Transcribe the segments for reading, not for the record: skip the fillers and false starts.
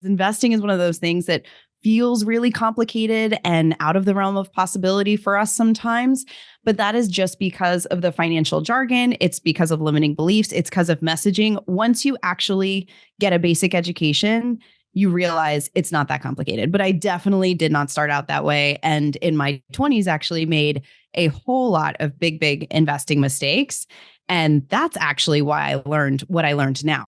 Investing is one of those things that feels really complicated and out of the realm of possibility for us sometimes. But that is just because of the financial jargon. It's because of limiting beliefs. It's because of messaging. Once you actually get a basic education, you realize it's not that complicated. But I definitely did not start out that way. And in my 20s, actually made a whole lot of big investing mistakes. And that's actually why I learned what I learned now.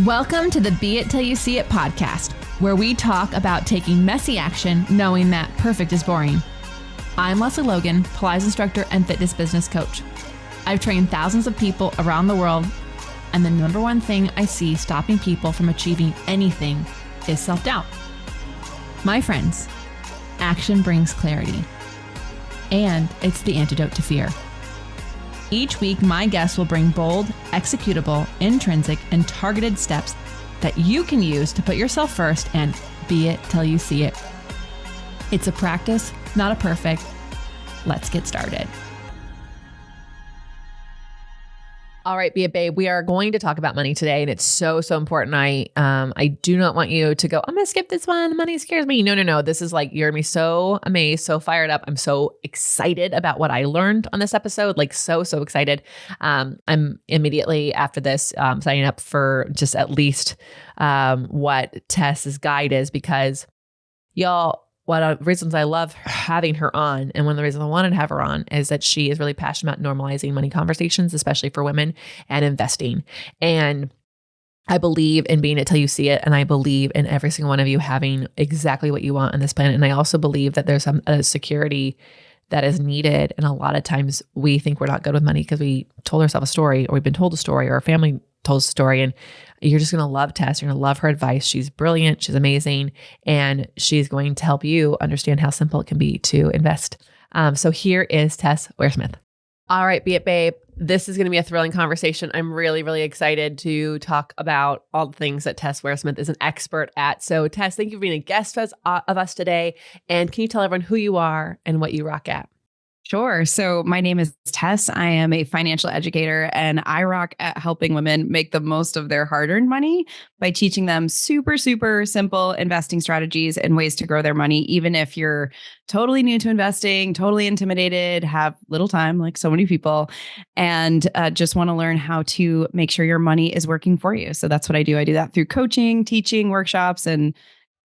Welcome to the Be It Till You See It podcast, where we talk about taking messy action, knowing that perfect is boring. I'm Lesley Logan, Pilates instructor and fitness business coach. I've trained thousands of people around the world, and the number one thing I see stopping people from achieving anything is self-doubt. My friends, action brings clarity, and it's the antidote to fear. Each week, my guests will bring bold, executable, intrinsic, and targeted steps that you can use to put yourself first and be it till you see it. It's a practice, not a perfect. Let's get started. All right, Be It Babe, we are going to talk about money today, and it's so important. I do not want you to go, I'm going to skip this one. Money scares me. No. This is like, you're going to be so amazed, so fired up. I'm so excited about what I learned on this episode, like so excited. I'm immediately after this signing up for just at least what Tess's guide is, because y'all, one of the reasons I love having her on, and one of the reasons I wanted to have her on, is that she is really passionate about normalizing money conversations, especially for women, and investing. And I believe in being it till you see it. And I believe in every single one of you having exactly what you want on this planet. And I also believe that there's a security that is needed. And a lot of times we think we're not good with money because we told ourselves a story, or we've been told a story, or our family told us a story. And you're just going to love Tess. You're going to love her advice. She's brilliant. She's amazing. And she's going to help you understand how simple it can be to invest. So here is Tess Waresmith. All right, Be It Babe. This is going to be a thrilling conversation. I'm really excited to talk about all the things that Tess Waresmith is an expert at. So Tess, thank you for being a guest of us today. And can you tell everyone who you are and what you rock at? Sure. So my name is Tess. I am a financial educator, and I rock at helping women make the most of their hard-earned money by teaching them super simple investing strategies and ways to grow their money, even if you're totally new to investing, totally intimidated, have little time like so many people, and just want to learn how to make sure your money is working for you. So that's what I do. I do that through coaching, teaching, workshops, and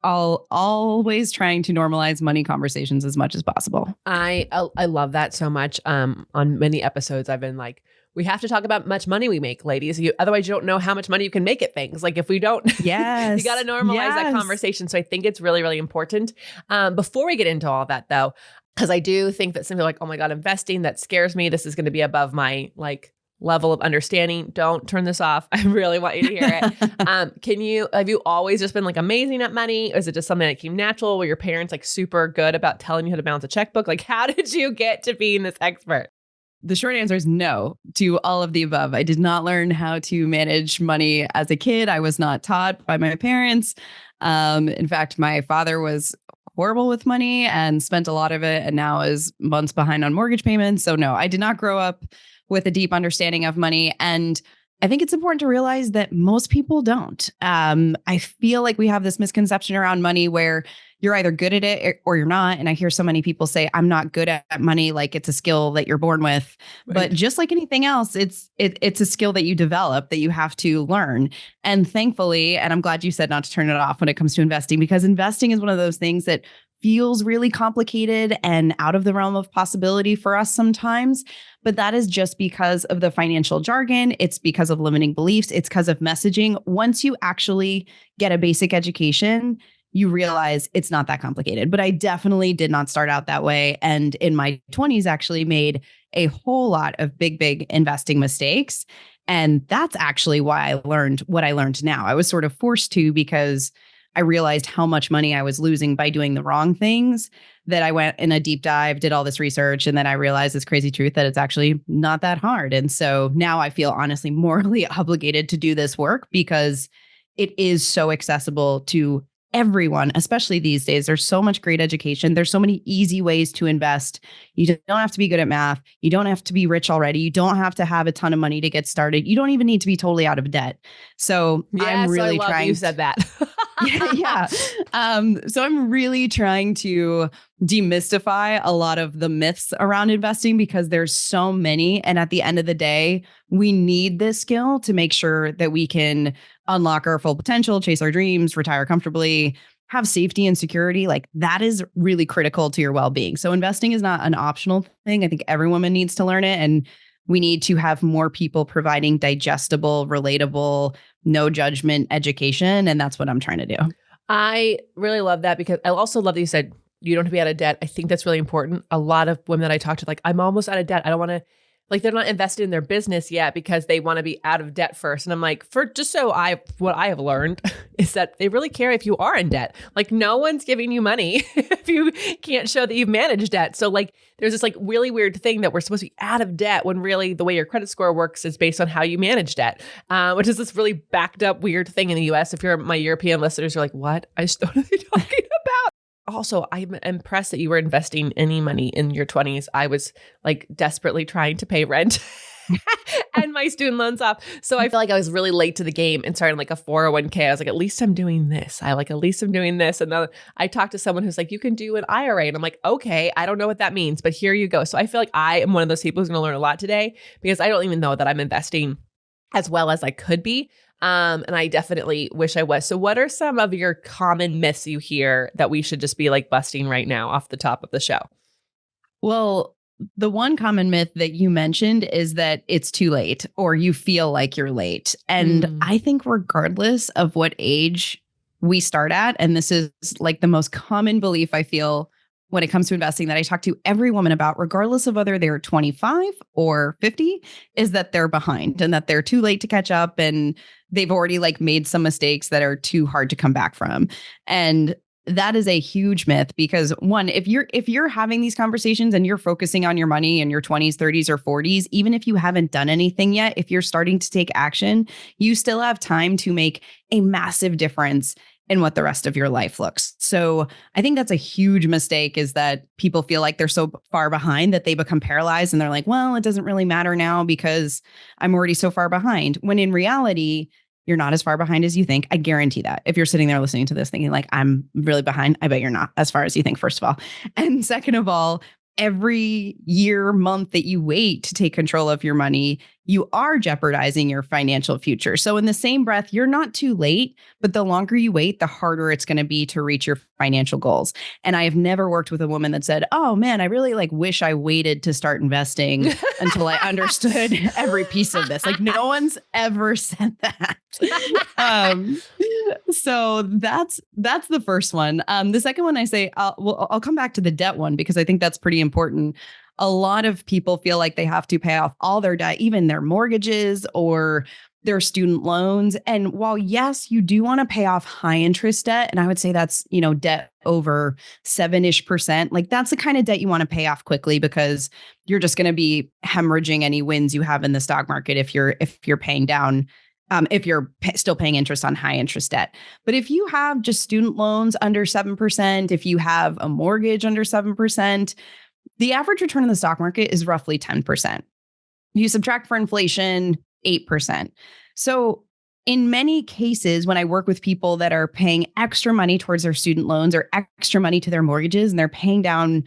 always trying to normalize money conversations as much as possible. I love that so much. On many episodes, I've been like, we have to talk about much money we make, ladies. Otherwise, you don't know how much money you can make at things. Like if we don't, yes, you got to normalize that conversation. So I think it's really important. Before we get into all that though, because I do think that some people are like, oh my God, investing, that scares me. This is going to be above my level of understanding. Don't turn this off. I really want you to hear it. Have you always just been amazing at money? Or is it just something that came natural? Were your parents super good about telling you how to balance a checkbook? How did you get to being this expert? The short answer is no to all of the above. I did not learn how to manage money as a kid. I was not taught by my parents. In fact, my father was horrible with money and spent a lot of it, and now is months behind on mortgage payments. So no, I did not grow up with a deep understanding of money. And I think it's important to realize that most people don't. I feel like we have this misconception around money where you're either good at it or you're not. And I hear so many people say, I'm not good at money, like it's a skill that you're born with. Right. But just like anything else, it's a skill that you develop, that you have to learn. And thankfully, and I'm glad you said not to turn it off when it comes to investing, because investing is one of those things that feels really complicated and out of the realm of possibility for us sometimes. But that is just because of the financial jargon. It's because of limiting beliefs. It's because of messaging. Once you actually get a basic education, you realize it's not that complicated. But I definitely did not start out that way. And in my 20s, actually made a whole lot of big investing mistakes. And that's actually why I learned what I learned now. I was sort of forced to, because I realized how much money I was losing by doing the wrong things, that I went in a deep dive, did all this research, and then I realized this crazy truth that it's actually not that hard. And so now I feel honestly morally obligated to do this work, because it is so accessible to everyone, especially these days, there's so much great education. There's so many easy ways to invest. You don't have to be good at math. You don't have to be rich already. You don't have to have a ton of money to get started. You don't even need to be totally out of debt. So I'm really trying. You said that. yeah. So I'm really trying to demystify a lot of the myths around investing because there's so many. And at the end of the day, we need this skill to make sure that we can unlock our full potential, chase our dreams, retire comfortably, have safety and security. Like that is really critical to your well-being. So investing is not an optional thing. I think every woman needs to learn it. And we need to have more people providing digestible, relatable, no judgment education. And that's what I'm trying to do. I really love that because I also love that you said you don't have to be out of debt. I think that's really important. A lot of women that I talk to, like, I'm almost out of debt. I don't want to, like, they're not invested in their business yet because they want to be out of debt first. And I'm like, what I have learned is that they really care if you are in debt. Like, no one's giving you money if you can't show that you've managed debt. So like, there's this like really weird thing that we're supposed to be out of debt when really the way your credit score works is based on how you manage debt, which is this really backed up weird thing in the US. If you're my European listeners, you're like, what? I just don't know what you're talking about. Also, I'm impressed that you were investing any money in your 20s. I was like desperately trying to pay rent and my student loans off. So I feel like I was really late to the game and starting like a 401k. I was like, at least I'm doing this. At least I'm doing this. And then I talked to someone who's like, you can do an IRA. And I'm like, okay, I don't know what that means, but here you go. So I feel like I am one of those people who's going to learn a lot today because I don't even know that I'm investing as well as I could be. And I definitely wish I was. So what are some of your common myths you hear that we should just be like busting right now off the top of the show? Well, the one common myth that you mentioned is that it's too late or you feel like you're late. And I think regardless of what age we start at, and this is like the most common belief I feel when it comes to investing that I talk to every woman about, regardless of whether they're 25 or 50, is that they're behind and that they're too late to catch up and they've already like made some mistakes that are too hard to come back from. And that is a huge myth because one, if you're having these conversations and you're focusing on your money in your 20s, 30s, or 40s, even if you haven't done anything yet, if you're starting to take action, you still have time to make a massive difference in what the rest of your life looks. So I think that's a huge mistake is that people feel like they're so far behind that they become paralyzed and they're like, well, it doesn't really matter now because I'm already so far behind. When in reality, you're not as far behind as you think. I guarantee that. If you're sitting there listening to this thinking like, I'm really behind, I bet you're not as far as you think, first of all. And second of all, every year, month that you wait to take control of your money, you are jeopardizing your financial future. So in the same breath, you're not too late, but the longer you wait, the harder it's going to be to reach your financial goals. And I have never worked with a woman that said, oh man, I really like wish I waited to start investing until I understood every piece of this. Like no one's ever said that. So that's the first one. The second one I say, I'll come back to the debt one because I think that's pretty important. A lot of people feel like they have to pay off all their debt, even their mortgages or their student loans. And while, yes, you do want to pay off high interest debt, and I would say that's, debt over 7-ish%, like that's the kind of debt you want to pay off quickly because you're just going to be hemorrhaging any wins you have in the stock market if you're paying down, if you're still paying interest on high interest debt. But if you have just student loans under 7%, if you have a mortgage under 7%, the average return in the stock market is roughly 10%. You subtract for inflation, 8%. So in many cases, when I work with people that are paying extra money towards their student loans or extra money to their mortgages, and they're paying down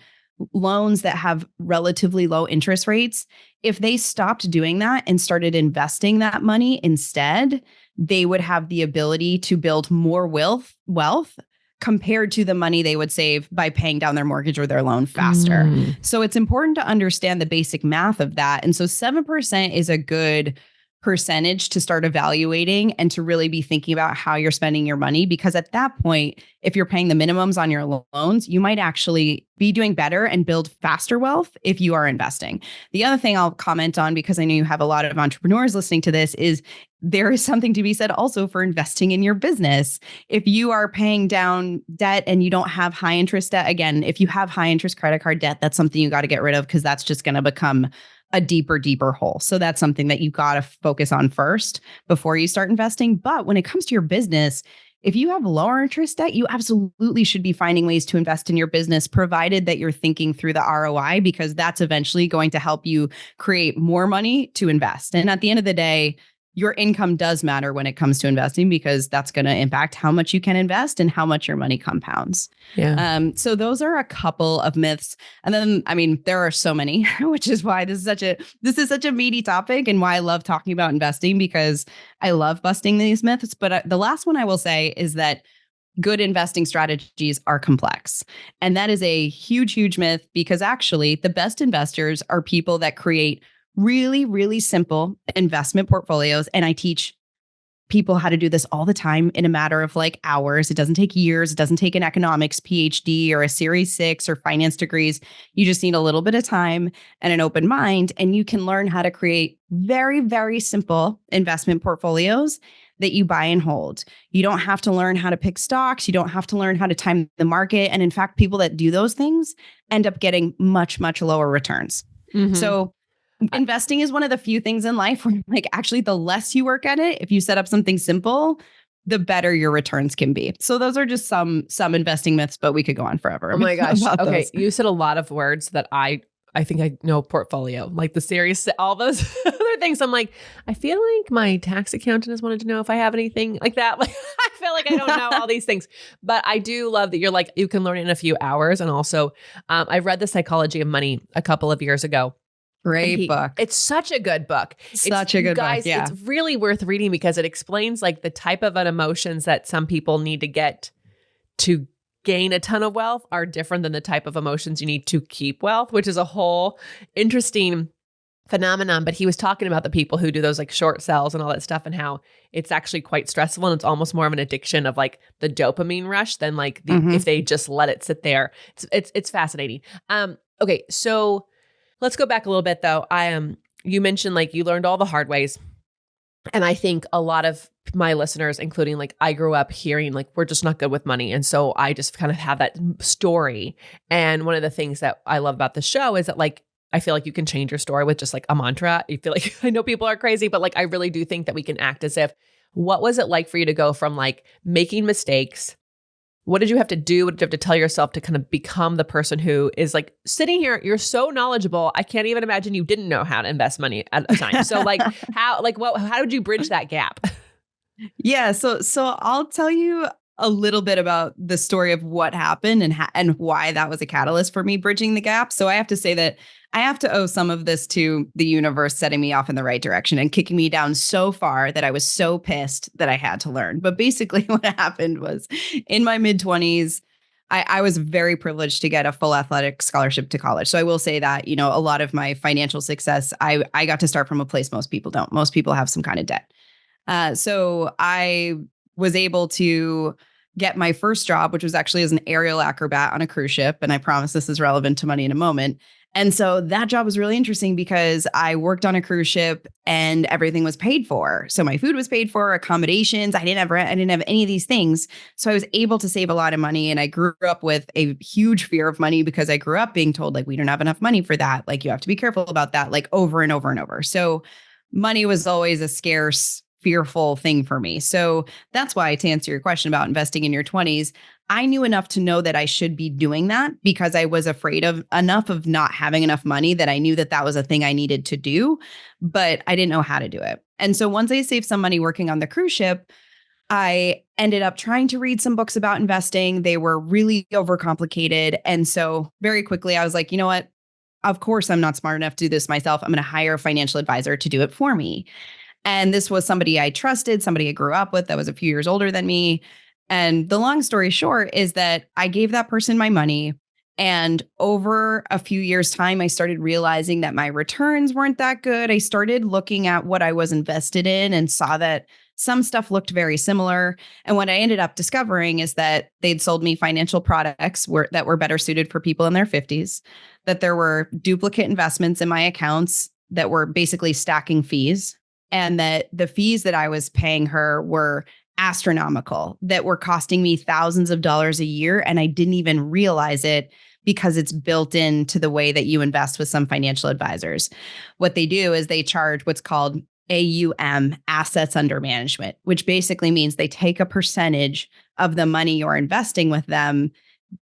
loans that have relatively low interest rates, if they stopped doing that and started investing that money instead, they would have the ability to build more wealth compared to the money they would save by paying down their mortgage or their loan faster. So it's important to understand the basic math of that. And so 7% is a good percentage to start evaluating and to really be thinking about how you're spending your money. Because at that point, if you're paying the minimums on your loans, you might actually be doing better and build faster wealth if you are investing. The other thing I'll comment on, because I know you have a lot of entrepreneurs listening to this, is there is something to be said also for investing in your business. If you are paying down debt and you don't have high interest debt, again, if you have high interest credit card debt, that's something you got to get rid of because that's just going to become a deeper hole. So that's something that you got to focus on first before you start investing. But when it comes to your business, if you have lower interest debt, you absolutely should be finding ways to invest in your business, provided that you're thinking through the ROI, because that's eventually going to help you create more money to invest. And at the end of the day, your income does matter when it comes to investing, because that's going to impact how much you can invest and how much your money compounds. Yeah. So those are a couple of myths. And then, I mean, there are so many, which is why this is such a meaty topic, and why I love talking about investing, because I love busting these myths. But the last one I will say is that good investing strategies are complex. And that is a huge, huge myth, because actually the best investors are people that create really, really simple investment portfolios. And I teach people how to do this all the time in a matter of like hours. It doesn't take years. It doesn't take an economics PhD or a Series 6 or finance degrees. You just need a little bit of time and an open mind, and you can learn how to create very, very simple investment portfolios that you buy and hold. You don't have to learn how to pick stocks. You don't have to learn how to time the market. And in fact, people that do those things end up getting much, much lower returns. Mm-hmm. So investing is one of the few things in life where, like, actually the less you work at it, if you set up something simple, the better your returns can be. So those are just some investing myths, but we could go on forever. Oh my gosh. about Okay. those. You said a lot of words that I think I know. Portfolio, like the series, all those other things. I'm like, I feel like my tax accountant has wanted to know if I have anything like that. Like, I feel like I don't know all these things, but I do love that you're like, you can learn it in a few hours. And also, I read The Psychology of Money a couple of years ago. Great book. It's such a good book. Such a good book. Yeah. It's really worth reading, because it explains like the type of emotions that some people need to get to gain a ton of wealth are different than the type of emotions you need to keep wealth, which is a whole interesting phenomenon. But he was talking about the people who do those like short sells and all that stuff, and how it's actually quite stressful, and it's almost more of an addiction of like the dopamine rush than like if they just let it sit there. It's fascinating. Okay, so let's go back a little bit though. You mentioned like you learned all the hard ways. And I think a lot of my listeners, including like I grew up hearing like, we're just not good with money. And so I just kind of have that story. And one of the things that I love about the show is that like, I feel like you can change your story with just like a mantra. You feel like, I know people are crazy, but like, I really do think that we can act as if, what was it like for you to go from like making mistakes? What did you have to do? What did you have to tell yourself to kind of become the person who is like sitting here? You're so knowledgeable. I can't even imagine you didn't know how to invest money at a time. So like how did you bridge that gap? Yeah. So I'll tell you a little bit about the story of what happened and why that was a catalyst for me bridging the gap. So I have to say that I have to owe some of this to the universe setting me off in the right direction and kicking me down so far that I was so pissed that I had to learn. But basically what happened was, in my mid-20s, I was very privileged to get a full athletic scholarship to college. So I will say that, you know, a lot of my financial success, I got to start from a place most people don't. Most people have some kind of debt. So I was able to get my first job, which was actually as an aerial acrobat on a cruise ship. And I promise this is relevant to money in a moment. And so that job was really interesting because I worked on a cruise ship and everything was paid for. So my food was paid for, accommodations. I didn't have rent. I didn't have any of these things. So I was able to save a lot of money. And I grew up with a huge fear of money because I grew up being told like, we don't have enough money for that. Like, you have to be careful about that, like over and over and over. So money was always a scarce, fearful thing for me. So that's why, to answer your question about investing in your 20s, I knew enough to know that I should be doing that because I was afraid of enough of not having enough money that I knew that that was a thing I needed to do, but I didn't know how to do it. And so once I saved some money working on the cruise ship, I ended up trying to read some books about investing. They were really overcomplicated. And so very quickly I was like, you know what? Of course, I'm not smart enough to do this myself. I'm going to hire a financial advisor to do it for me. And this was somebody I trusted, somebody I grew up with that was a few years older than me. And the long story short is that I gave that person my money. And over a few years' time, I started realizing that my returns weren't that good. I started looking at what I was invested in and saw that some stuff looked very similar. And what I ended up discovering is that they'd sold me financial products that were better suited for people in their 50s, that there were duplicate investments in my accounts that were basically stacking fees, and that the fees that I was paying her were astronomical, that were costing me thousands of dollars a year. And I didn't even realize it because it's built into the way that you invest with some financial advisors. What they do is they charge what's called AUM, assets under management, which basically means they take a percentage of the money you're investing with them,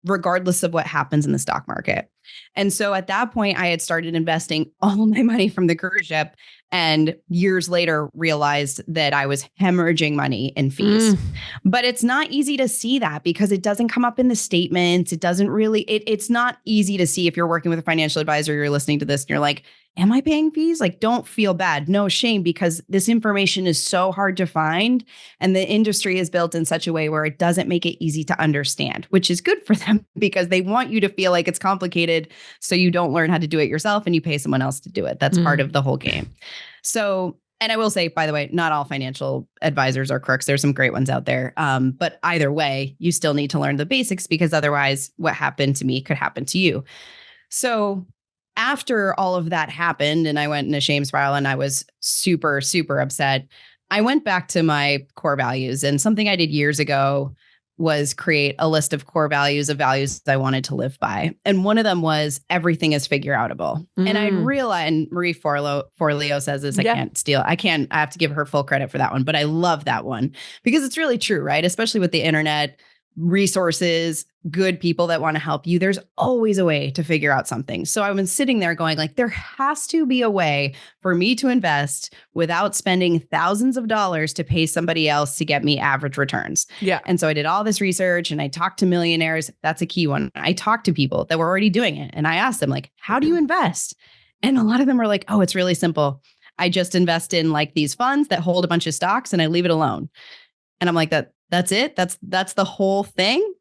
regardless of what happens in the stock market. And so at that point, I had started investing all my money from the cruise ship, and years later realized that I was hemorrhaging money in fees. But it's not easy to see that because it doesn't come up in the statements. It doesn't really, it's not easy to see if you're working with a financial advisor, you're listening to this and you're like, am I paying fees? Like, don't feel bad. No shame, because this information is so hard to find. And the industry is built in such a way where it doesn't make it easy to understand, which is good for them because they want you to feel like it's complicated so you don't learn how to do it yourself and you pay someone else to do it. That's part of the whole game. So, and I will say, by the way, not all financial advisors are crooks. There's some great ones out there. But either way, you still need to learn the basics because otherwise what happened to me could happen to you. So after all of that happened and I went in a shame spiral and I was super, super upset, I went back to my core values. And something I did years ago was create a list of core values of values I wanted to live by. And one of them was everything is figure outable. And I realized, and Marie Forleo says this, I can't steal. I have to give her full credit for that one, but I love that one because it's really true, right? Especially with the internet, resources, good people that want to help you. There's always a way to figure out something. So I've been sitting there going like, there has to be a way for me to invest without spending thousands of dollars to pay somebody else to get me average returns. Yeah. And so I did all this research and I talked to millionaires. That's a key one. I talked to people that were already doing it. And I asked them like, how do you invest? And a lot of them were like, oh, it's really simple. I just invest in like these funds that hold a bunch of stocks and I leave it alone. And I'm like, that's it. That's the whole thing.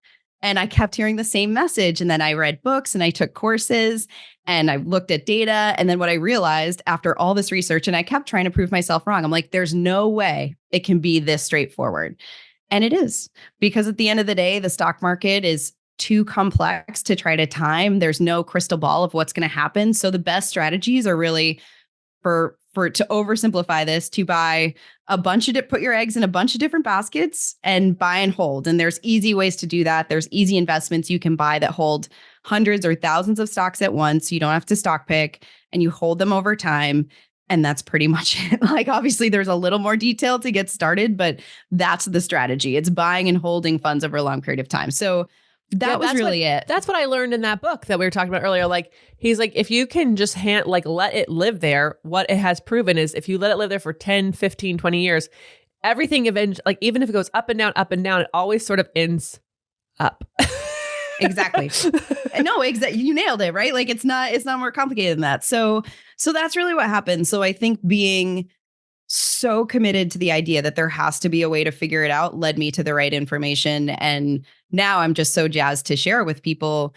And I kept hearing the same message. And then I read books and I took courses and I looked at data. And then what I realized after all this research, and I kept trying to prove myself wrong, I'm like, there's no way it can be this straightforward. And it is, because at the end of the day, the stock market is too complex to try to time. There's no crystal ball of what's going to happen. So the best strategies are really to oversimplify this, to buy a bunch of put your eggs in a bunch of different baskets and buy and hold. And there's easy ways to do that. There's easy investments you can buy that hold hundreds or thousands of stocks at once. You don't have to stock pick and you hold them over time. And that's pretty much it. Like, obviously there's a little more detail to get started, but that's the strategy. It's buying and holding funds over a long period of time. So that was really it. That's what I learned in that book that we were talking about earlier. Like, he's like, if you can just let it live there, what it has proven is if you let it live there for 10, 15, 20 years, everything eventually, like even if it goes up and down, it always sort of ends up. Exactly. No, exactly. You nailed it, right? Like it's not more complicated than that. So that's really what happened. So I think being so committed to the idea that there has to be a way to figure it out led me to the right information. And now I'm just so jazzed to share it with people.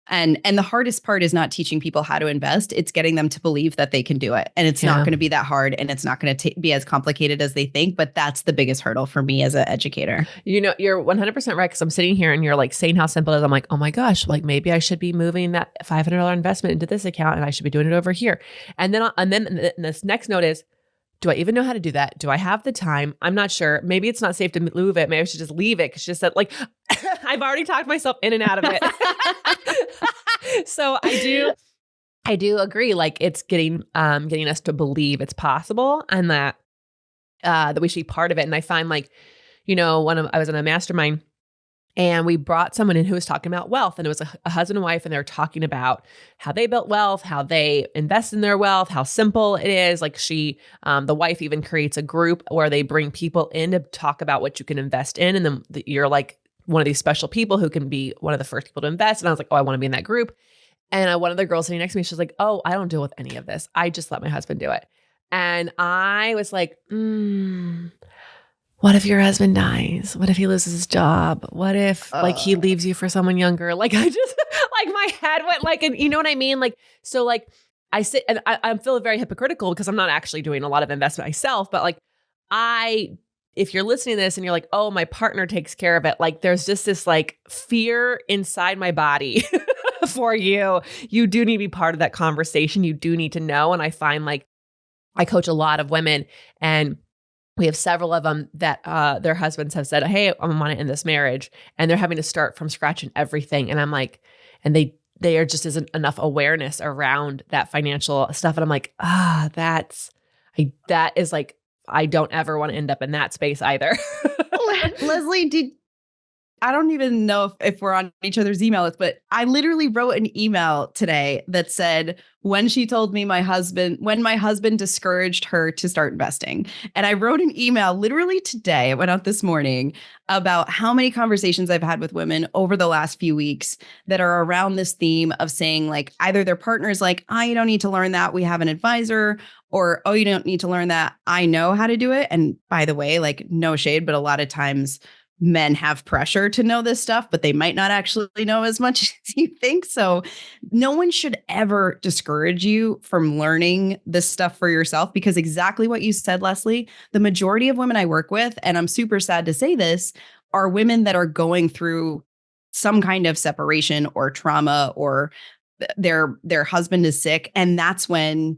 And the hardest part is not teaching people how to invest. It's getting them to believe that they can do it. And it's not going to be that hard and it's not going to be as complicated as they think. But that's the biggest hurdle for me as an educator. You know, you're 100% right. Cause I'm sitting here and you're like saying how simple it is. I'm like, oh my gosh, like maybe I should be moving that $500 investment into this account and I should be doing it over here. And then this next note is, do I even know how to do that? Do I have the time? I'm not sure. Maybe it's not safe to move it. Maybe I should just leave it. Cause she just said like, I've already talked myself in and out of it. So I do agree. Like it's getting us to believe it's possible and that we should be part of it. And I find like, you know, I was in a mastermind and we brought someone in who was talking about wealth, and it was a husband and wife, and they were talking about how they built wealth, how they invest in their wealth, how simple it is. Like the wife even creates a group where they bring people in to talk about what you can invest in. And then you're like one of these special people who can be one of the first people to invest. And I was like, oh, I want to be in that group. And one of the girls sitting next to me, she's like, oh, I don't deal with any of this. I just let my husband do it. And I was like, what if your husband dies? What if he loses his job? What if like he leaves you for someone younger? Like I just like my head went like, and you know what I mean? Like, so like I sit and I feel very hypocritical because I'm not actually doing a lot of investment myself, but like if you're listening to this and you're like, oh, my partner takes care of it. Like there's just this like fear inside my body for you. You do need to be part of that conversation. You do need to know. And I find like I coach a lot of women and we have several of them that their husbands have said, hey, I want to end this marriage. And they're having to start from scratch and everything. And I'm like, and they are just isn't enough awareness around that financial stuff. And I'm like, I That is like, I don't ever want to end up in that space either. Lesley, I don't even know if we're on each other's email list, but I literally wrote an email today that said, when she told me when my husband discouraged her to start investing. And I wrote an email literally today, it went out this morning, about how many conversations I've had with women over the last few weeks that are around this theme of saying, like, either their partner's like, oh, you don't need to learn that, we have an advisor, or, oh, you don't need to learn that, I know how to do it. And by the way, like, no shade, but a lot of times men have pressure to know this stuff, but they might not actually know as much as you think. So no one should ever discourage you from learning this stuff for yourself, because exactly what you said, Lesley, the majority of women I work with, and I'm super sad to say this, are women that are going through some kind of separation or trauma, or their husband is sick. And that's when,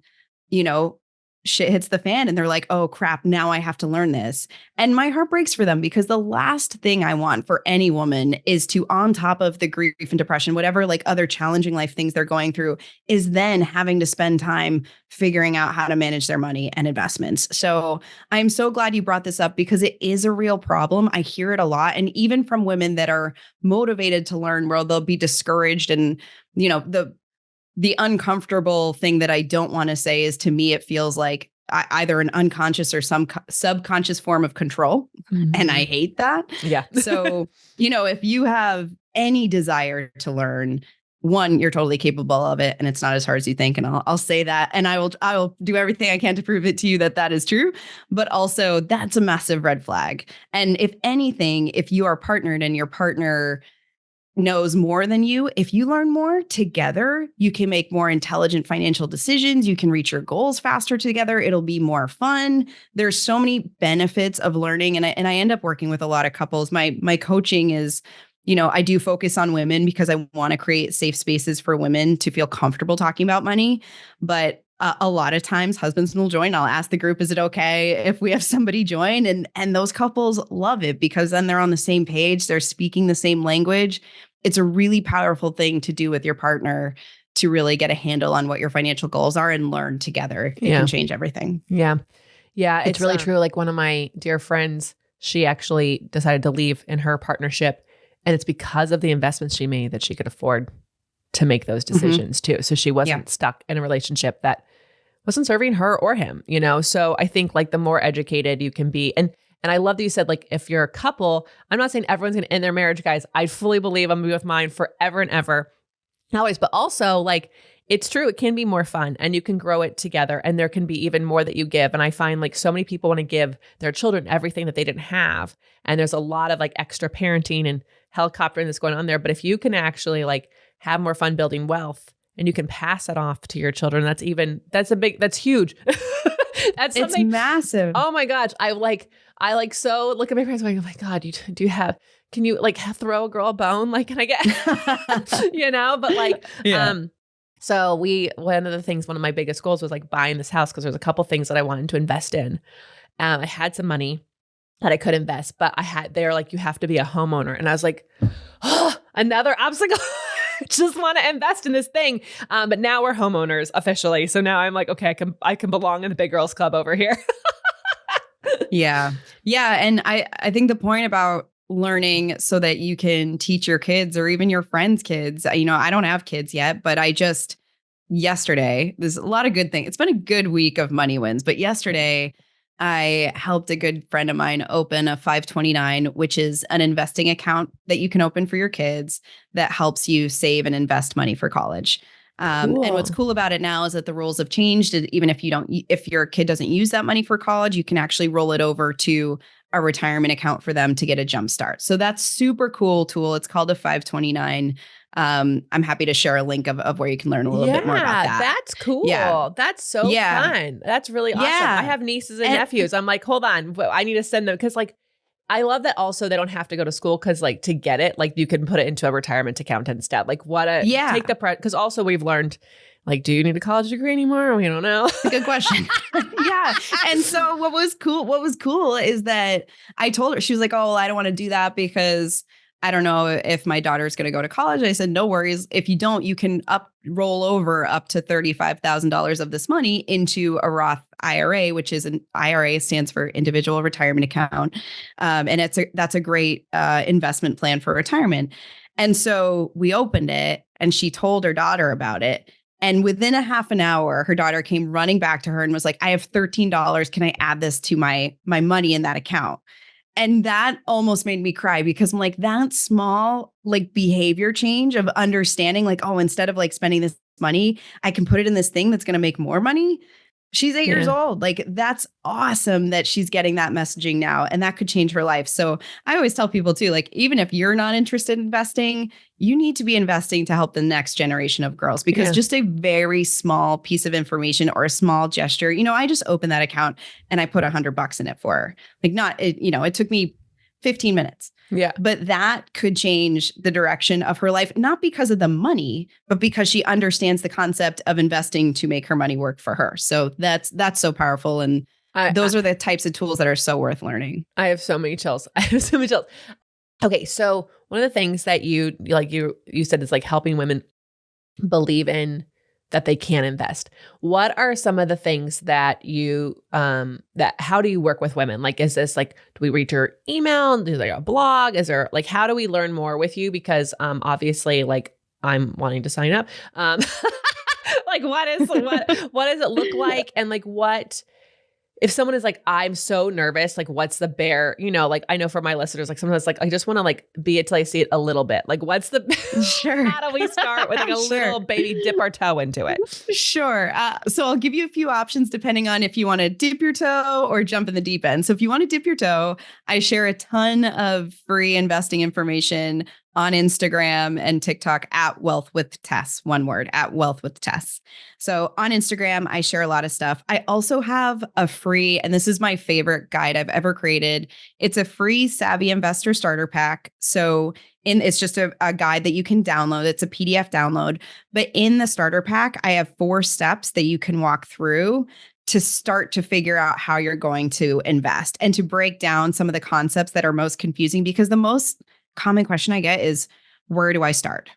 shit hits the fan and they're like, oh crap, now I have to learn this. And my heart breaks for them, because the last thing I want for any woman is to, on top of the grief and depression, whatever like other challenging life things they're going through, is then having to spend time figuring out how to manage their money and investments. So I'm so glad you brought this up, because it is a real problem. I hear it a lot. And even from women that are motivated to learn, where they'll be discouraged. And, the uncomfortable thing that I don't want to say is, to me, it feels like either an unconscious or some subconscious form of control. Mm-hmm. And I hate that. Yeah. So, if you have any desire to learn, one, you're totally capable of it, and it's not as hard as you think. And I'll say that. And I will do everything I can to prove it to you that is true. But also, that's a massive red flag. And if anything, if you are partnered and your partner knows more than you, if you learn more together, you can make more intelligent financial decisions. You can reach your goals faster together. It'll be more fun. There's so many benefits of learning. And I end up working with a lot of couples. My coaching is, I do focus on women, because I want to create safe spaces for women to feel comfortable talking about money. But a lot of times husbands will join. I'll ask the group, is it okay if we have somebody join? And those couples love it, because then they're on the same page. They're speaking the same language. It's a really powerful thing to do with your partner, to really get a handle on what your financial goals are and learn together. It can change everything. Yeah. Yeah. It's really true. Like, one of my dear friends, she actually decided to leave in her partnership, and it's because of the investments she made that she could afford to make those decisions too. So she wasn't stuck in a relationship that wasn't serving her or him, So I think, like, the more educated you can be, and I love that you said, like, if you're a couple, I'm not saying everyone's going to end their marriage, guys. I fully believe I'm going to be with mine forever and ever. Always. But also, like, it's true. It can be more fun, and you can grow it together, and there can be even more that you give. And I find, like, so many people want to give their children everything that they didn't have. And there's a lot of, like, extra parenting and helicoptering that's going on there. But if you can actually, like, have more fun building wealth, and you can pass it off to your children, that's huge. That's something. It's massive. Oh my gosh. I so look at my parents going, oh my God, can you like throw a girl a bone? Like, can I get, but like, so one of my biggest goals was like buying this house, because there's a couple things that I wanted to invest in. I had some money that I could invest, but they're like, you have to be a homeowner. And I was like, oh, another obstacle. Just want to invest in this thing. But now we're homeowners officially. So now I'm like, okay, I can belong in the big girls club over here. Yeah. Yeah. And I think the point about learning so that you can teach your kids or even your friends' kids, I don't have kids yet, but yesterday, there's a lot of good things. It's been a good week of money wins, but yesterday I helped a good friend of mine open a 529, which is an investing account that you can open for your kids that helps you save and invest money for college. Cool. And what's cool about it now is that the rules have changed. Even if your kid doesn't use that money for college, you can actually roll it over to a retirement account for them to get a jump start. So that's super cool tool. It's called a 529. I'm happy to share a link of where you can learn a little bit more about that. That's cool. Yeah. That's so fun. That's really awesome. Yeah. I have nieces and nephews. I'm like, hold on, I need to send them, because like, I love that also they don't have to go to school, because like to get it, like you can put it into a retirement account instead. Like take the because also we've learned, like, do you need a college degree anymore? We don't know. That's a good question. Yeah. And so what was cool is that I told her, she was like, oh, well, I don't want to do that because I don't know if my daughter's going to go to college. I said, no worries. If you don't, you can roll over up to $35,000 of this money into a Roth IRA, which is an IRA stands for individual retirement account. And that's a great investment plan for retirement. And so we opened it and she told her daughter about it. And within a half an hour, her daughter came running back to her and was like, I have $13. Can I add this to my money in that account? And that almost made me cry because I'm like, that small like behavior change of understanding like, oh, instead of like spending this money, I can put it in this thing that's going to make more money. She's 8 years old. Like, that's awesome that she's getting that messaging now, and that could change her life. So I always tell people too, like, even if you're not interested in investing, you need to be investing to help the next generation of girls, because just a very small piece of information or a small gesture, I just opened that account and I put $100 in it for her. Like, it took me 15 minutes. Yeah. But that could change the direction of her life, not because of the money, but because she understands the concept of investing to make her money work for her. So that's so powerful. And those are the types of tools that are so worth learning. I have so many chills. Okay. So one of the things that you said is like helping women believe in that they can invest. What are some of the things that how do you work with women? Like, is this like, do we read your email? Do like a blog? Is there like, how do we learn more with you? Because obviously like I'm wanting to sign up. Like what does it look like? And like, if someone is like, I'm so nervous, like what's the bare, like I know for my listeners, like sometimes like, I just want to like be it till I see it a little bit. Like what's the, how do we start with like a little baby, dip our toe into it? Sure. So I'll give you a few options depending on if you want to dip your toe or jump in the deep end. So if you want to dip your toe, I share a ton of free investing information on Instagram and TikTok at Wealth with Tess, one word, at Wealth with Tess. So on Instagram, I share a lot of stuff. I also have a free, and this is my favorite guide I've ever created. It's a free Savvy Investor Starter Pack. So it's just a guide that you can download. It's a PDF download. But in the starter pack, I have 4 steps that you can walk through to start to figure out how you're going to invest and to break down some of the concepts that are most confusing, because the most common question I get is, where do I start?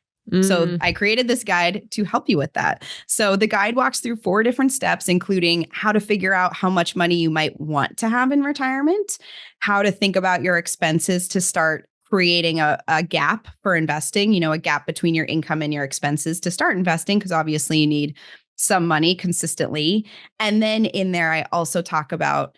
So I created this guide to help you with that. So the guide walks through 4 different steps, including how to figure out how much money you might want to have in retirement, how to think about your expenses to start creating a gap for investing, a gap between your income and your expenses to start investing, because obviously you need some money consistently. And then in there, I also talk about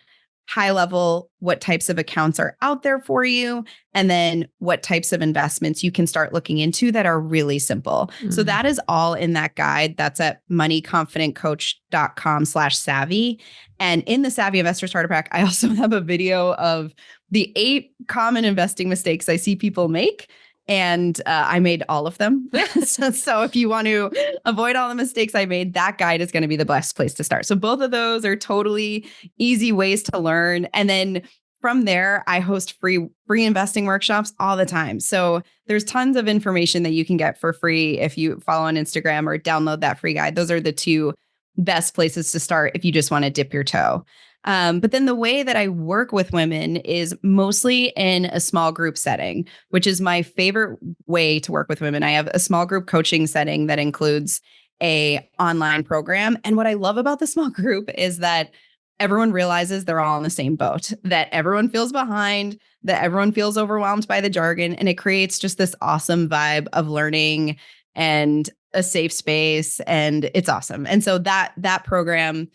high level, what types of accounts are out there for you, and then what types of investments you can start looking into that are really simple. So that is all in that guide. That's at moneyconfidentcoach.com/savvy. And in the Savvy Investor Starter Pack, I also have a video of the 8 common investing mistakes I see people make. And I made all of them. So if you want to avoid all the mistakes I made, that guide is going to be the best place to start. So both of those are totally easy ways to learn. And then from there, I host free investing workshops all the time. So there's tons of information that you can get for free if you follow on Instagram or download that free guide. Those are the 2 best places to start if you just want to dip your toe. But then the way that I work with women is mostly in a small group setting, which is my favorite way to work with women. I have a small group coaching setting that includes a online program. And what I love about the small group is that everyone realizes they're all in the same boat, that everyone feels behind, that everyone feels overwhelmed by the jargon. And it creates just this awesome vibe of learning and a safe space. And it's awesome. And so that program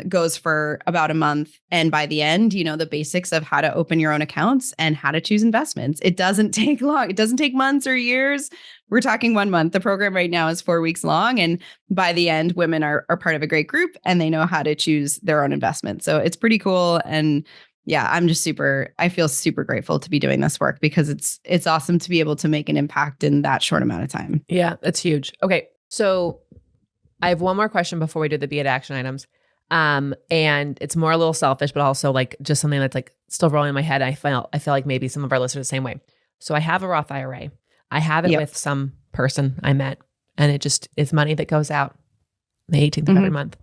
goes for about a month. And by the end, the basics of how to open your own accounts and how to choose investments. It doesn't take long. It doesn't take months or years. We're talking 1 month. The program right now is 4 weeks long. And by the end, women are part of a great group and they know how to choose their own investment. So it's pretty cool. And yeah, I feel super grateful to be doing this work, because it's awesome to be able to make an impact in that short amount of time. Yeah, that's huge. Okay. So I have one more question before we do the Be It action items. And it's more a little selfish, but also like just something that's like still rolling in my head. I feel like maybe some of our listeners the same way. So I have a Roth IRA. I have it with some person I met, and it just is money that goes out the 18th of every month.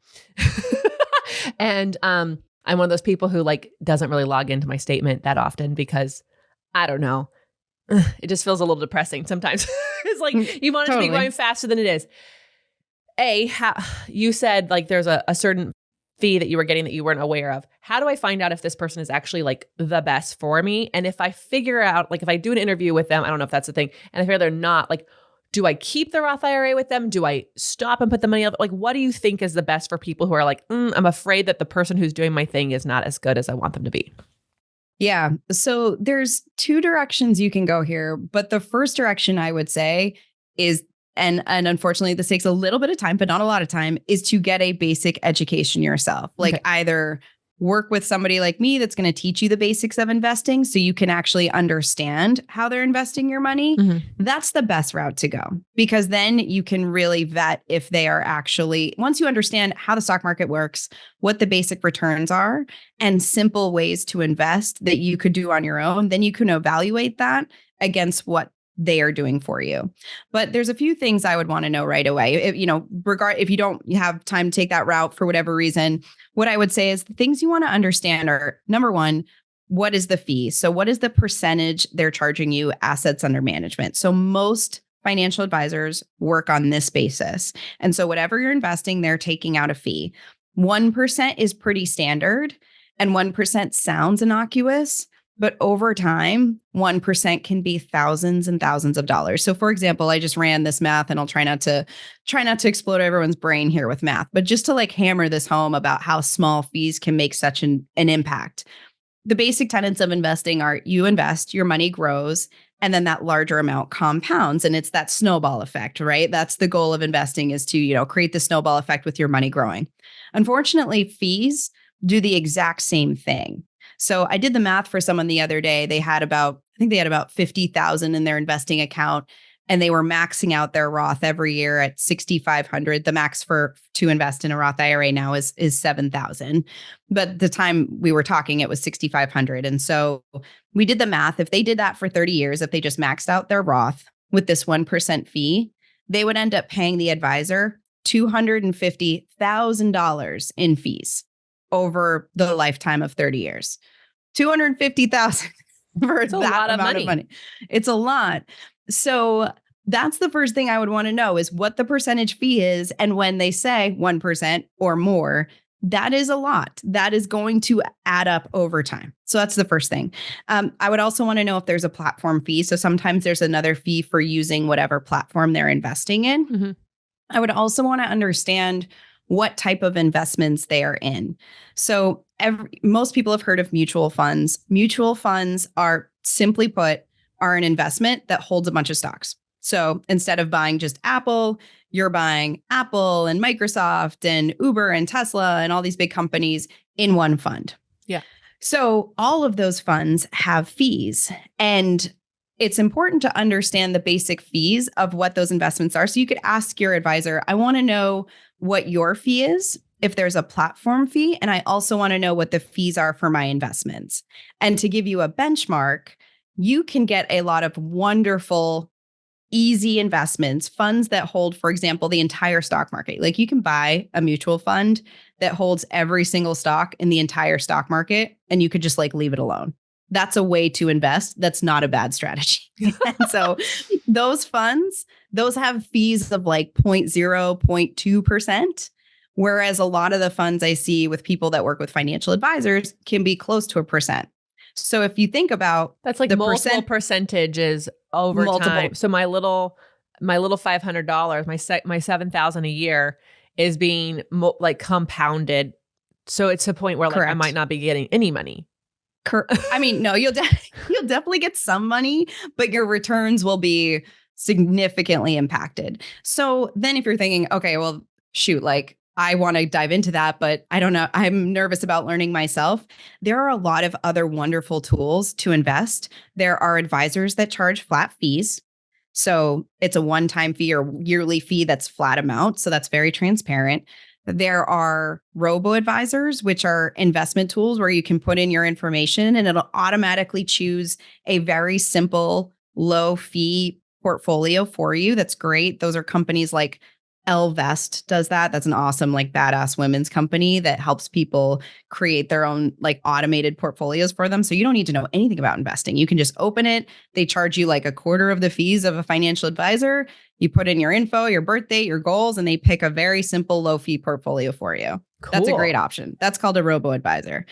And, I'm one of those people who like doesn't really log into my statement that often because I don't know. it just feels a little depressing sometimes. It's like you want it to be Totally. going faster than it is. You said like there's a certain fee that you were getting that you weren't aware of. How do I find out if this person is actually like the best for me? And if I figure out, like if I do an interview with them, I don't know if that's the thing, and I figure they're not, like, do I keep the Roth IRA with them? Do I stop and put the money up? Like, what do you think is the best for people who are like, I'm afraid that the person who's doing my thing is not as good as I want them to be? Yeah. So there's two directions you can go here, but the first direction I would say is, and unfortunately this takes a little bit of time, but not a lot of time, is to get a basic education yourself. Like either work with somebody like me that's going to teach you the basics of investing so you can actually understand how they're investing your money. That's the best route to go, because then you can really vet if they are actually, once you understand how the stock market works, what the basic returns are, and simple ways to invest that you could do on your own, then you can evaluate that against what they are doing for you. But there's a few things I would want to know right away. If you don't have time to take that route for whatever reason, what I would say is the things you want to understand are, number one, what is the fee? So what is the percentage they're charging you assets under management? So most financial advisors work on this basis. And so whatever you're investing, they're taking out a fee. 1% is pretty standard, and 1% sounds innocuous. But over time, 1% can be thousands and thousands of dollars. So for example, I just ran this math, and I'll try not to explode everyone's brain here with math, but just to like hammer this home about how small fees can make such an impact. The basic tenets of investing are you invest, your money grows, and then that larger amount compounds. And it's that snowball effect, right? That's the goal of investing, is to, create the snowball effect with your money growing. Unfortunately, fees do the exact same thing. So I did the math for someone the other day. I think they had about 50,000 in their investing account, and they were maxing out their Roth every year at 6,500. The max to invest in a Roth IRA now is 7,000. But the time we were talking, it was 6,500. And so we did the math. If they did that for 30 years, if they just maxed out their Roth with this 1% fee, they would end up paying the advisor $250,000 in fees over the lifetime of 30 years. 250,000 for that amount of money. It's a lot. So that's the first thing I would want to know, is what the percentage fee is. And when they say 1% or more, that is a lot. That is going to add up over time. So that's the first thing. I would also want to know if there's a platform fee. So sometimes there's another fee for using whatever platform they're investing in. I would also want to understand what type of investments they are in. So most people have heard of mutual funds. Mutual funds are, simply put, are an investment that holds a bunch of stocks. So instead of buying just Apple, you're buying Apple and Microsoft and Uber and Tesla and all these big companies in one fund. Yeah. So all of those funds have fees, and it's important to understand the basic fees of what those investments are. So you could ask your advisor, I want to know what your fee is, if there's a platform fee, and I also want to know what the fees are for my investments. And to give you a benchmark, you can get a lot of wonderful, easy investments, funds that hold, for example, the entire stock market. Like you can buy a mutual fund that holds every single stock in the entire stock market, and you could just like leave it alone. That's a way to invest. That's not a bad strategy. And so those funds, those have fees of like 0.2%. Whereas a lot of the funds I see with people that work with financial advisors can be close to 1%. So if you think about, that's like the multiple percentages over time. So my little $500, my 7,000 a year is being like compounded. So it's a point where like I might not be getting any money. I mean, no, you'll definitely get some money, but your returns will be significantly impacted. So then if you're thinking, okay, well, shoot, like I want to dive into that, but I don't know, I'm nervous about learning myself. There are a lot of other wonderful tools to invest. There are advisors that charge flat fees. So it's a one-time fee or yearly fee that's flat amount. So that's very transparent. There are robo-advisors, which are investment tools where you can put in your information and it'll automatically choose a very simple, low fee portfolio for you. That's great. Those are companies like Vest does that. That's an awesome, like badass women's company that helps people create their own like automated portfolios for them. So you don't need to know anything about investing. You can just open it. They charge you like a quarter of the fees of a financial advisor. You put in your info, your birth date, your goals, and they pick a very simple low fee portfolio for you. Cool. That's a great option. That's called a robo-advisor.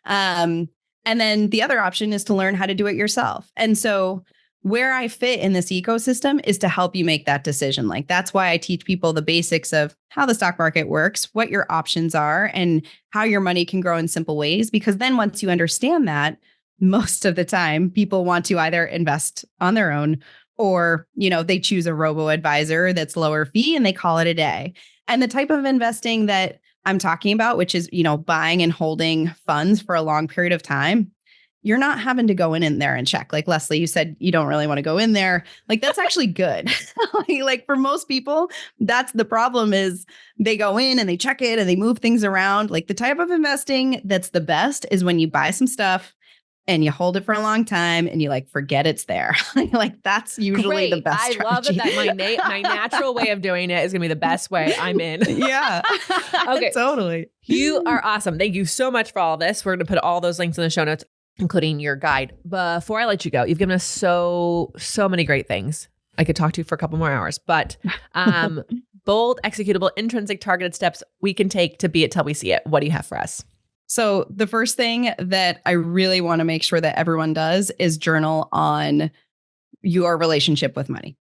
And then the other option is to learn how to do it yourself. And so where I fit in this ecosystem is to help you make that decision. Like that's why I teach people the basics of how the stock market works, what your options are, and how your money can grow in simple ways. Because then once you understand that, most of the time people want to either invest on their own or, they choose a robo-advisor that's lower fee and they call it a day. And the type of investing that I'm talking about, which is, buying and holding funds for a long period of time, you're not having to go in there and check. Like Lesley, you said you don't really want to go in there. Like that's actually good. Like for most people, that's the problem is they go in and they check it and they move things around. Like the type of investing that's the best is when you buy some stuff and you hold it for a long time and you like forget it's there. Like that's usually the best strategy. I love that my natural way of doing it is going to be the best way. I'm in. Yeah. Okay. Totally. You are awesome. Thank you so much for all this. We're going to put all those links in the show notes, including your guide. Before I let you go, you've given us so many great things. I could talk to you for a couple more hours, but bold, executable, intrinsic, targeted steps we can take to be it till we see it. What do you have for us? So the first thing that I really want to make sure that everyone does is journal on your relationship with money.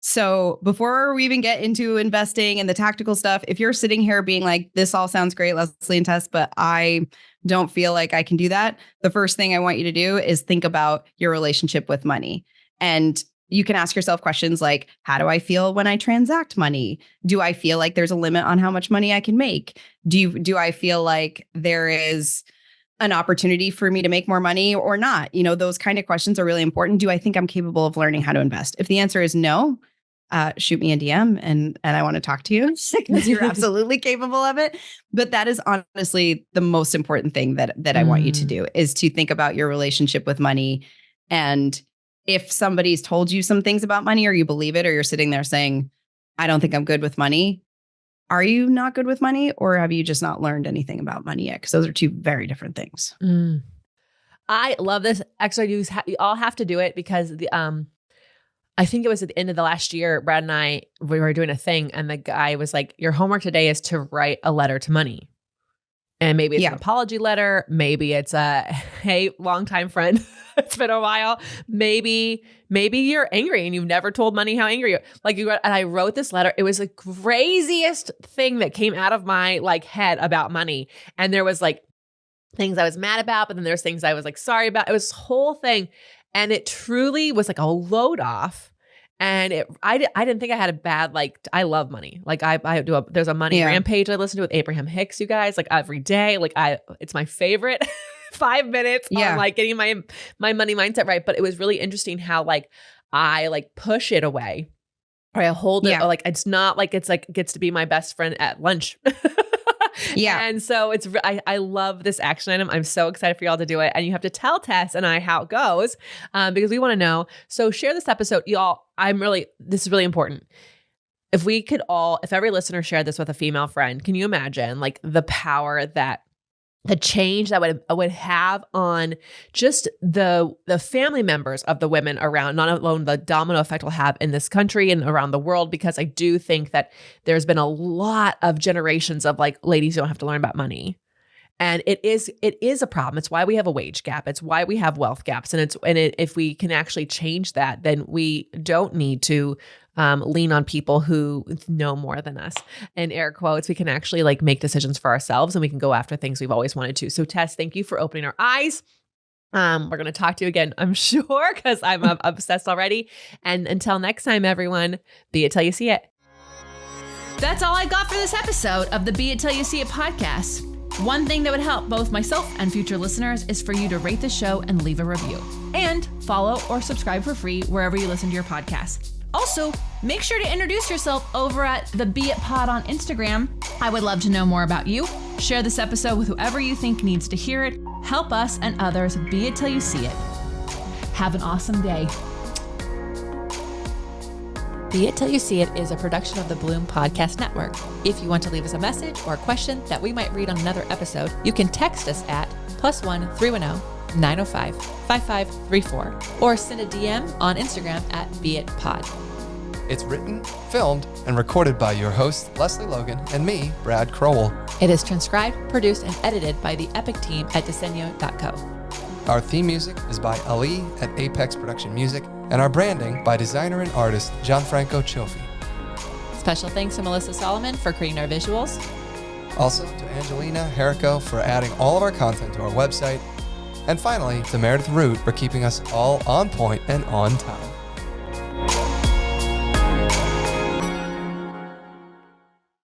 So before we even get into investing and the tactical stuff, if you're sitting here being like, this all sounds great, Lesley and Tess, but I don't feel like I can do that. The first thing I want you to do is think about your relationship with money. And you can ask yourself questions like, how do I feel when I transact money? Do I feel like there's a limit on how much money I can make? Do I feel like there is an opportunity for me to make more money or not? Those kind of questions are really important. Do I think I'm capable of learning how to invest? If the answer is no, shoot me a DM and I want to talk to you because you're absolutely capable of it. But that is honestly the most important thing that I want you to do is to think about your relationship with money. And if somebody's told you some things about money or you believe it, or you're sitting there saying, I don't think I'm good with money. Are you not good with money or have you just not learned anything about money yet? Because those are two very different things. I love this exercise. You all have to do it because I think it was at the end of the last year, Brad and we were doing a thing and the guy was like, your homework today is to write a letter to money. And maybe it's an apology letter. Maybe it's a, hey, longtime friend. It's been a while. Maybe you're angry and you've never told money how angry you are. And I wrote this letter. It was the craziest thing that came out of my head about money. And there was things I was mad about, but then there's things I was sorry about. It was this whole thing. And it truly was a load off. And I didn't think I had a bad, I love money. There's a money rampage I listen to with Abraham Hicks, you guys, every day. It's my favorite 5 minutes on getting my money mindset right. But it was really interesting how I push it away or I hold it. It's not gets to be my best friend at lunch. Yeah. And so I love this action item. I'm so excited for y'all to do it. And you have to tell Tess and I how it goes because we want to know. So share this episode, y'all. This is really important. If every listener shared this with a female friend, can you imagine the power that the change that would have on just the family members of the women around, not alone the domino effect will have in this country and around the world, because I do think that there's been a lot of generations of ladies who don't have to learn about money. And it is a problem. It's why we have a wage gap. It's why we have wealth gaps. And if we can actually change that, then we don't need to lean on people who know more than us. In air quotes, we can actually make decisions for ourselves and we can go after things we've always wanted to. So Tess, thank you for opening our eyes. We're going to talk to you again, I'm sure, because I'm obsessed already. And until next time, everyone, be it till you see it. That's all I got for this episode of the Be It Till You See It podcast. One thing that would help both myself and future listeners is for you to rate the show and leave a review. And follow or subscribe for free wherever you listen to your podcast. Also, make sure to introduce yourself over at the Be It Pod on Instagram. I would love to know more about you. Share this episode with whoever you think needs to hear it. Help us and others be it till you see it. Have an awesome day. Be It Till You See It is a production of the Bloom Podcast Network. If you want to leave us a message or a question that we might read on another episode, you can text us at +1 310 905 5534 or send a DM on Instagram at beitpod. It's written, filmed, and recorded by your host, Lesley Logan, and me, Brad Crowell. It is transcribed, produced, and edited by the Epic team at Diseño.co. Our theme music is by Ali at Apex Production Music, and our branding by designer and artist Gianfranco Cioffi. Special thanks to Melissa Solomon for creating our visuals. Also to Angelina Herrico for adding all of our content to our website. And finally, to Meredith Root for keeping us all on point and on time.